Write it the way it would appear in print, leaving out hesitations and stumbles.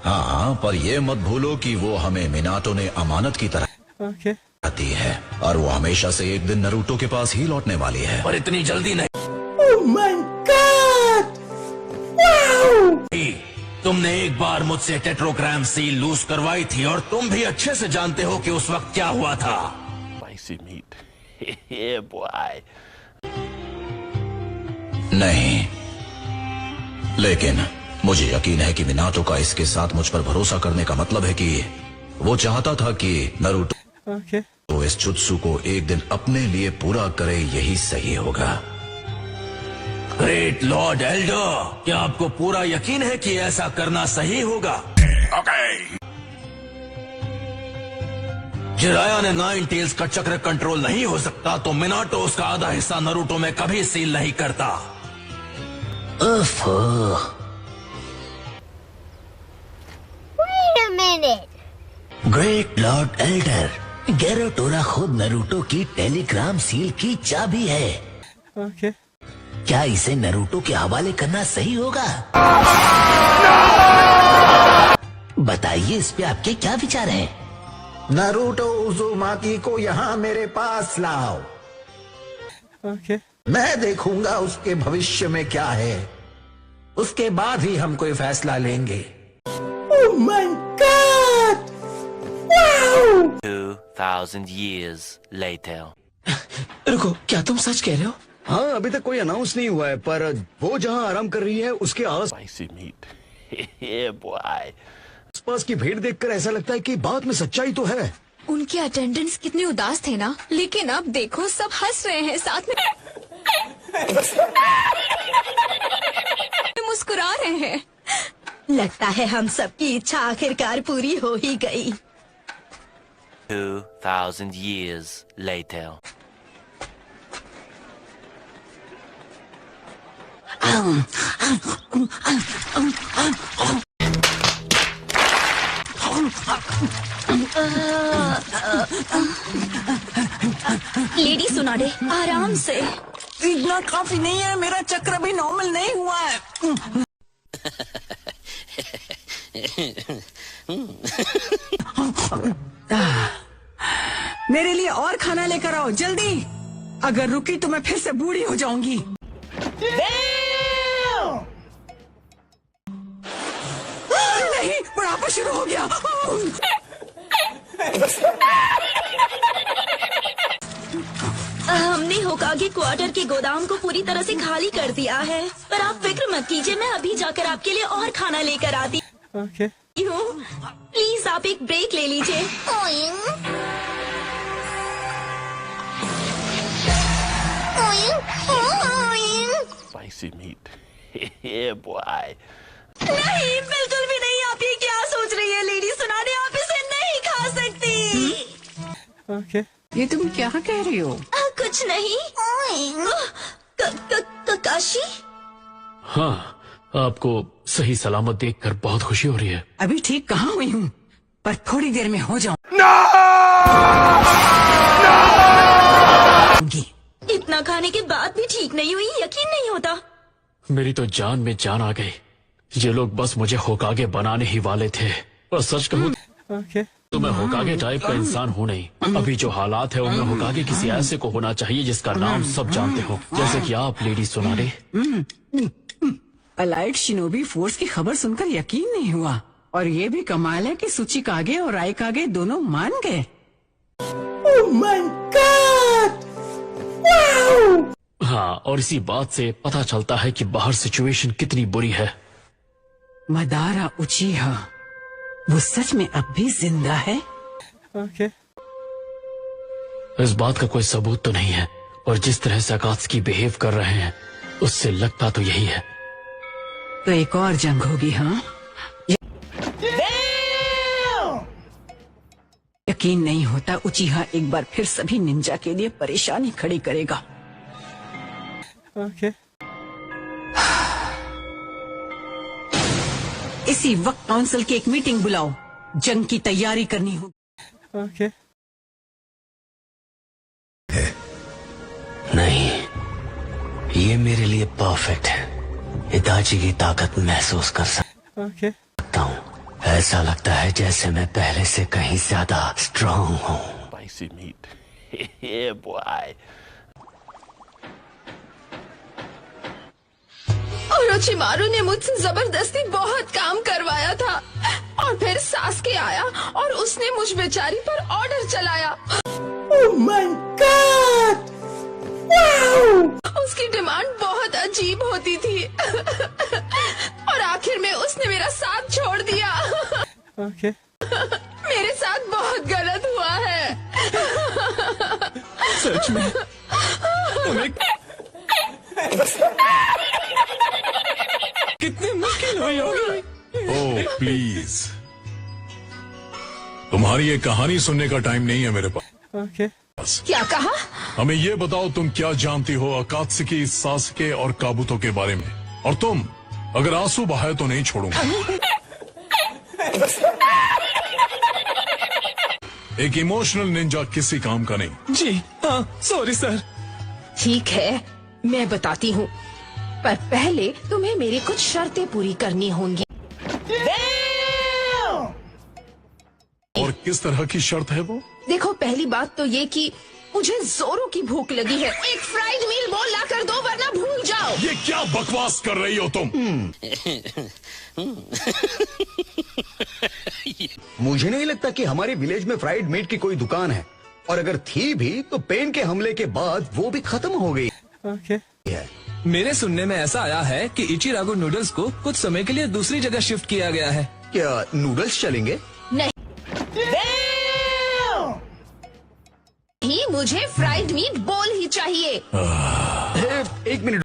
हाँ, पर ये मत भूलो कि वो हमें मिनाटो ने अमानत की तरह आती है और वो हमेशा से एक दिन नारुतो के पास ही लौटने वाली है। पर इतनी जल्दी नहीं। Oh my God! Wow! तुमने एक बार मुझसे टेट्रोग्राम सील लूज करवाई थी और तुम भी अच्छे से जानते हो कि उस वक्त क्या हुआ था। Spicy meat. Yeah, boy. नहीं, लेकिन मुझे यकीन है कि मिनाटो का इसके साथ मुझ पर भरोसा करने का मतलब है कि वो चाहता था कि नारुतो तो इस जुत्सु को एक दिन अपने लिए पूरा करे, यही सही होगा। ग्रेट लॉर्ड एल्डर, क्या आपको पूरा यकीन है कि ऐसा करना सही होगा? जिराया ने नाइन टेल्स का चक्र कंट्रोल नहीं हो सकता तो मिनाटो उसका आधा हिस्सा नारुतो में कभी सील नहीं करता। Wait a minute. Great lord elder, Gerotora खुद नारुतो की टेलीग्राम सील की चाबी है। क्या इसे नारुतो के हवाले करना सही होगा? बताइए, इस पे आपके क्या विचार हैं? नारुतो उज़ुमाकी को यहाँ मेरे पास लाओ। मैं देखूंगा उसके भविष्य में क्या है, उसके बाद ही हम कोई फैसला लेंगे। Oh my God! Wow! 2,000 years later. रुको, क्या तुम सच कह रहे हो? हाँ, अभी तक कोई अनाउंस नहीं हुआ है, पर वो जहाँ आराम कर रही है उसके Spicy meat. Yeah, boy. आसपास की भीड़ देखकर ऐसा लगता है कि बात में सच्चाई तो है। उनके अटेंडेंट्स कितने उदास थे ना, लेकिन अब देखो सब हंस रहे हैं, साथ में मुस्कुरा रहे हैं। लगता है हम सबकी इच्छा आखिरकार पूरी हो ही गई। 2,000 years later. लेडी सुनाडे, आराम से। इतना काफी नहीं है, मेरा चक्र भी नॉर्मल नहीं हुआ है। मेरे लिए और खाना लेकर आओ जल्दी, अगर रुकी तो मैं फिर से बूढ़ी हो जाऊंगी। नहीं, बुढ़ापा शुरू हो गया। हमने होकागे क्वार्टर के गोदाम को पूरी तरह से खाली कर दिया है, पर आप फिक्र मत कीजिए, मैं अभी जाकर आपके लिए और खाना लेकर आती हूँ। प्लीज आप एक ब्रेक ले लीजिए। Spicy meat. Yeah, boy. नहीं, बिल्कुल भी नहीं। आप ये क्या सोच रही है लेडी सुनाडे, आप इसे नहीं खा सकती। ये तुम क्या कह रही हो? कुछ नहीं। काशी, हाँ, आपको सही सलामत देखकर बहुत खुशी हो रही है। अभी ठीक कहाँ हुई हूँ, पर थोड़ी देर में हो जाऊँ। इतना खाने के बाद भी ठीक नहीं हुई, यकीन नहीं होता। मेरी तो जान में जान आ गई। ये लोग बस मुझे होकागे बनाने ही वाले थे, और सच कहूँ तो मैं होकागे टाइप का इंसान हूँ नहीं। अभी जो हालात है उनमें होकागे किसी ऐसे को होना चाहिए जिसका नाम सब जानते हो, जैसे कि आप लेडी सोनाडे। अलाइड शिनोबी फोर्स की खबर सुनकर यकीन नहीं हुआ, और ये भी कमाल है कि सुचिकागे और आइकागे दोनों मान गए। Oh my God! Wow! हाँ, और इसी बात से पता चलता है कि बाहर सिचुएशन कितनी बुरी है। मदारा उचिहा, वो सच में अब भी जिंदा है? इस बात का कोई सबूत तो नहीं है, और जिस तरह से अकात्सुकी बिहेव कर रहे हैं उससे लगता तो यही है। तो एक और जंग होगी, हाँ? यकीन नहीं होता उचिहा एक बार फिर सभी निंजा के लिए परेशानी खड़ी करेगा। इसी वक्त काउंसिल की एक मीटिंग बुलाओ, जंग की तैयारी करनी होगी। नहीं, ये मेरे लिए परफेक्ट है। हिताची की ताकत महसूस कर सकता हूँ। ऐसा लगता है जैसे मैं पहले से कहीं ज्यादा स्ट्रांग हूँ। Spicy meat. Yeah, boy. Orochimaru ने मुझसे जबरदस्ती बहुत काम करवाया था और फिर सास्के आया और उसने मुझ बेचारी पर ऑर्डर चलाया। Oh my God! Wow! उसकी डिमांड बहुत अजीब होती थी और आखिर में उसने मेरा साथ छोड़ दिया। मेरे साथ बहुत गलत हुआ है। सच में कितनी मुश्किल हुई होगी। ओह प्लीज, तुम्हारी ये कहानी सुनने का टाइम नहीं है मेरे पास। क्या कहा? हमें ये बताओ तुम क्या जानती हो अकात्सुकी, सासुके और काबुतो के बारे में, और तुम अगर आंसू बहाए तो नहीं छोड़ूंगा। एक इमोशनल निंजा किसी काम का नहीं। जी हाँ, सॉरी सर। ठीक है, मैं बताती हूँ, पर पहले तुम्हें मेरी कुछ शर्तें पूरी करनी होंगी। और किस तरह की शर्त है वो? देखो, पहली बात तो ये कि मुझे जोरों की भूख लगी है। एक फ्राइड मील बोल ला कर दो, वरना भूल जाओ। ये क्या बकवास कर रही हो तुम? मुझे नहीं लगता कि हमारे विलेज में फ्राइड मीट की कोई दुकान है, और अगर थी भी तो पेन के हमले के बाद वो भी खत्म हो गई है। मेरे सुनने में ऐसा आया है कि इचिरागो नूडल्स को कुछ समय के लिए दूसरी जगह शिफ्ट किया गया है। क्या नूडल्स चलेंगे? नहीं, मुझे फ्राइड मीट बोल ही चाहिए। एक मिनट।